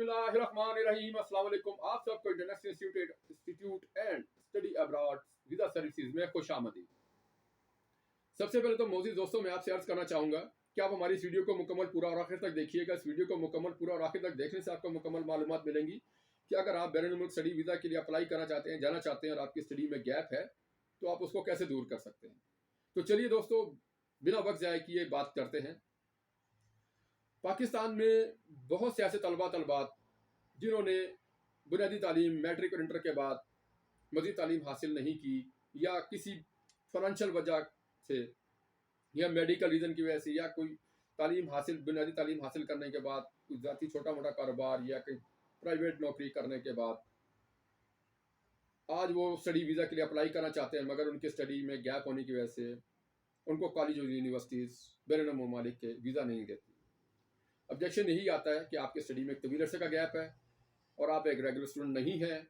बिस्मिल्लाहिर्रहमानिर्रहीम। अस्सलाम वालेकुम। आप सबको international institute and study abroad visa services में खुशामदीद। सबसे पहले तो मोअज़्ज़िज़ दोस्तों, मैं आपसे अर्ज़ करना चाहूँगा कि आप हमारी इस वीडियो को मुकम्मल पूरा और आखिर तक देखिएगा। इस वीडियो को मुकम्मल पूरा और आखिर तक देखने से आपको मुकम्मल मालूमात मिलेंगी कि अगर आप बैरून मुल्क स्टडी वीज़ा के लिए अप्लाई करना चाहते हैं, जाना चाहते हैं और आपकी स्टडी में गैप है, तो आप उसको कैसे दूर कर सकते हैं। तो चलिए दोस्तों, बिना वक्त ज़ाया किए बात करते हैं। पाकिस्तान में बहुत से ऐसे तलबात जिन्होंने बुनियादी तालीम मैट्रिक और इंटर के बाद मज़ीद तालीम हासिल नहीं की, या किसी फाइनेंशियल वजह से या मेडिकल रीज़न की वजह से, या कोई बुनियादी तालीम हासिल करने के बाद कोई ज़ाती छोटा मोटा कारोबार या कोई प्राइवेट नौकरी करने के बाद आज वो स्टडी वीज़ा के लिए अप्लाई करना चाहते हैं, मगर उनकी स्टडी में गैप होने की वजह से उनको कॉलेज और यूनिवर्सिटीज़ बैरून ममालिक के वीज़ा नहीं देती। ऑब्जेक्शन यही आता है कि आपकी स्टडी में एक तवील अरसे का गैप है और आप एक रेगुलर स्टूडेंट नहीं हैं,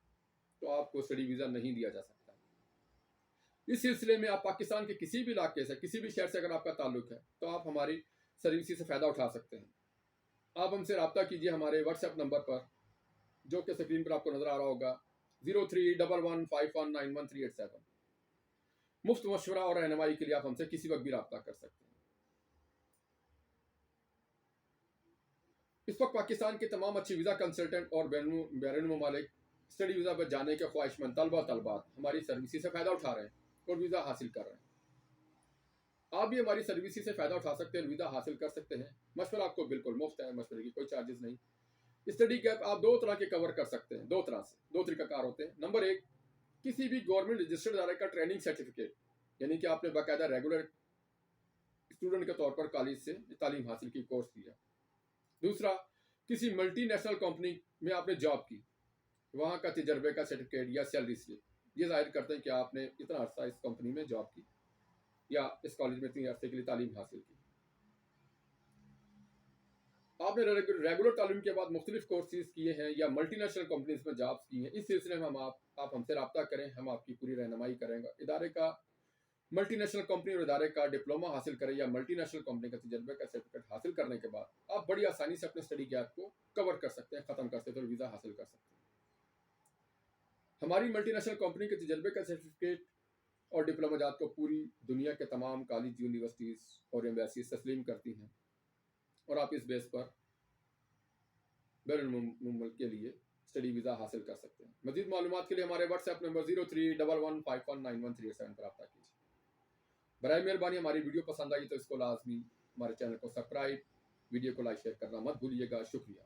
तो आपको स्टडी वीज़ा नहीं दिया जा सकता। इस सिलसिले में आप पाकिस्तान के किसी भी इलाके से, किसी भी शहर से अगर आपका ताल्लुक है, तो आप हमारी सर्विसेज से फ़ायदा उठा सकते हैं। आप हमसे रब्ता कीजिए हमारे व्हाट्सएप नंबर पर, जो कि स्क्रीन पर आपको नज़र आ रहा होगा, 0311519137। मुफ्त मशवरा और रहनुमाई के लिए आप हमसे किसी वक्त भी रब्ता कर सकते हैं। इस वक्त पाकिस्तान के तमाम अच्छे वीज़ा कंसल्टेंट और बैरून ममालिक स्टडी वीज़ा पर जाने के ख्वाहिशमंद तलबात हमारी सर्विसेज से फ़ायदा उठा रहे हैं और वीज़ा हासिल कर रहे हैं। आप भी हमारी सर्विसेज से फ़ायदा उठा सकते हैं, वीज़ा हासिल कर सकते हैं। मशवरा आपको बिल्कुल मुफ्त है, मशवरे की कोई चार्जेस नहीं। स्टडी गैप आप दो तरह के कवर कर सकते हैं, दो तरीकाकार होते हैं। नंबर एक, किसी भी गवर्नमेंट रजिस्टर्ड इदारे का ट्रेनिंग सर्टिफिकेट, यानी कि आपने बाकायदा रेगुलर स्टूडेंट के तौर पर कॉलेज से तालीम हासिल की, कोर्स किया। दूसरा, किसी मल्टीनेशनल कंपनी में आपने जॉब की, वहाँ का तजर्बे का सर्टिफिकेट या सैलरी स्लिप, ये जाहिर करते हैं कि आपने इतना अर्सा इस कंपनी में जॉब की या इस कॉलेज में इतनी अरसे के लिए तालीम हासिल की। आपने रेगुलर तालीम के बाद मुख्तलिफ कोर्सेज किए हैं या मल्टीनेशनल कंपनीज में जॉब्स की हैं, इस सिलसिले में आप हमसे रब्ता करें, हम आपकी पूरी रहनुमाई करेंगे। इदारे का मल्टीनेशनल कंपनी और इदारे का डिप्लोमा हासिल करें या मल्टीनेशनल कंपनी का तजर्बे का सर्टिफिकेट हासिल करने के बाद आप बड़ी आसानी से अपने स्टडी गैप को कवर कर सकते हैं, ख़त्म कर सकते हैं और वीज़ा हासिल कर सकते हैं। हमारी मल्टीनेशनल कंपनी के तजर्बे का सर्टिफिकेट और डिप्लोमा जात को पूरी दुनिया के तमाम कॉलेज, यूनिवर्सिटीज़ और एम्बेसीज तस्लीम करती हैं और आप इस बेस पर बैरून मुल्क के लिए स्टडी वीज़ा हासिल कर सकते हैं। मज़ीद मालूमात के लिए हमारे व्हाट्सएप नंबर 0311519137 पर रब्ता कीजिए। बराए मेहरबानी हमारी वीडियो पसंद आई तो इसको लाजमी हमारे चैनल को सब्सक्राइब, वीडियो को लाइक शेयर करना मत भूलिएगा। शुक्रिया।